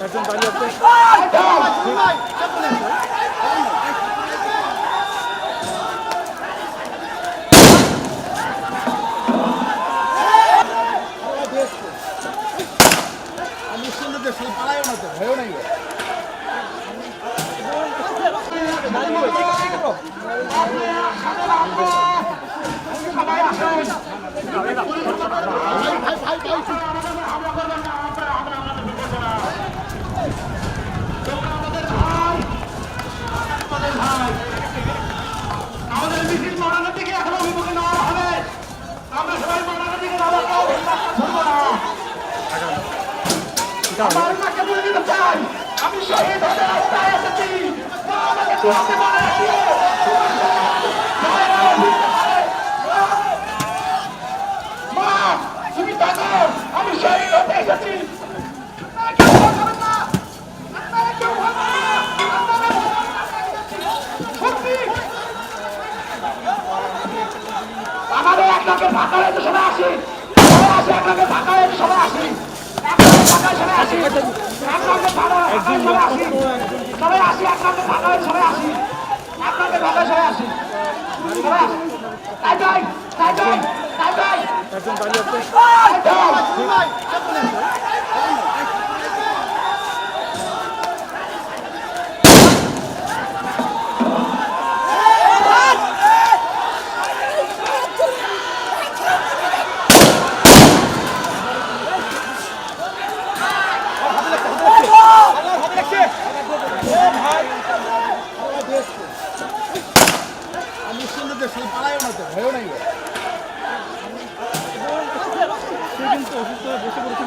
একজন দাঁড়িয়ে আছে। আমি শুনতে দেখছি পালাইও না তো, ভয়ও নাই। আমাদের মিছিল মরানোর দিকে এখন অভিমুখে নেওয়া হবে। আমরা সবাই মরানোর দিকে আমার মাকে বলে দিতে চাই, আমি শহীদ হতে রাস্তায় এসেছি। আমাকে তোমাকে মনে রাখিও। মা, তুমি থাকো, আমি শহীদ হতে এসেছি। আমাদের এক লাখের ফাঁকা হয়েছে, সবাই আসি, সবাই আসি, এক লাখের ফাঁকা হয়েছে, সবাই আসি, এক লাখের ফাঁকা হয়েছে, সবাই আসি, এক লাখের ফাঁকা হয়েছে, সবাই আসি, সবাই আসি, এক লাখের ফাঁকা হয়েছে, সবাই আসি, এক লাখের ফাঁকা হয়েছে, সবাই আসি, সবাই আসি। তাই তাই তাই তাই তাই তাই একজন দাঁড়িয়ে আছে। আমি শুনতে দেখছি পালাইও না তো, ভয়ও নাই। সে কিন্তু অসুস্থ হয়ে বসে পড়েছে।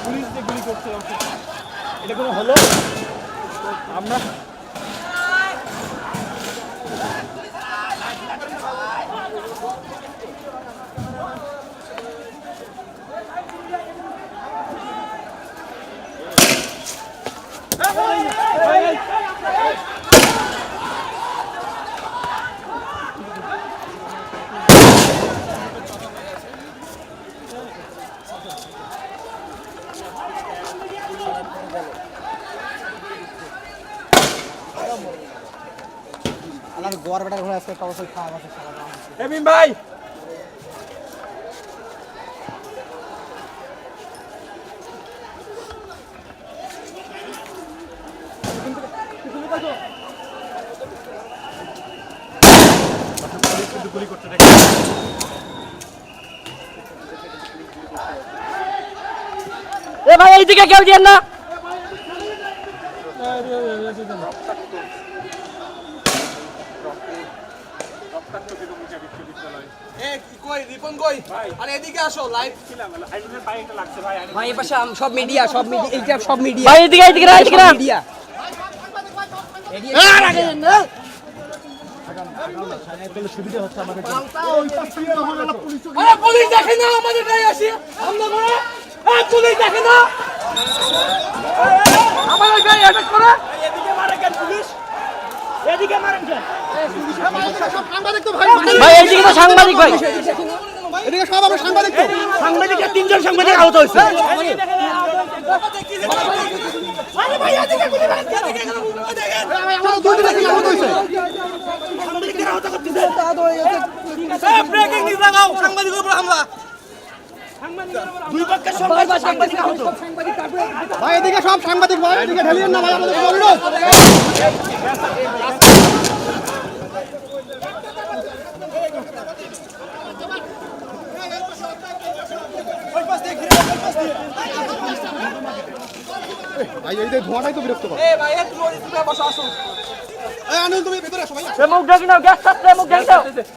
পুলিশ যে গুলি করছে এটা কোনো হলো? আমরা গোয়ার বেটার ঘরে আজকে অবশ্যই খাওয়া আছে। এমিন ভাই, গুলি করতে দেখে এ ভাই এইদিকে কেউ দিয়েন না। ভাই এই পাশে সব মিডিয়া এইটা সব মিডিয়া ভাই এদিকে এদিকে না এদিকে না মিডিয়া সুবিধা হচ্ছে আমাদের। পুলিশ দেখে না আমাদের গায়ে আসি হামলা করে। পুলিশ দেখে না আমাদের গায়ে অ্যাটাক করে। এদিকে মারে কেন পুলিশ? এদিকে মারেন কেন? ভাই এদিকে তো সাংবাদিক ভাই, এদিকে সব আমরা সাংবাদিক তো। সাংবাদিকের 3 জন সাংবাদিক আহত হয়েছে। আরে ভাই এদিকে গুলি মারেন, এদিকে কেন গুলি মারেন? দেখেন আমরা দুটো দেখি আহত হইছে। সাংবাদিকদের আহত করতেছে। ব্রেকিং নিউজ লাগাও, সাংবাদিকের উপর হামলা। দুই পক্ষের সাংবাদিক আহত। ভাই এদিকে সব সাংবাদিক ভাই, এদিকে ঢালিয়েন না ভাই, আমাদের অনুরোধ। ভাই এই যে ধোঁয়াটাই তো বিরক্ত করে। ভাই তুমি বসো আসো। আনুন তুমি ভিতরে আসো ভাই। মুখ ঢাকি নাও, গ্যাস সাপ্লাই মুখ ঢাকি দাও।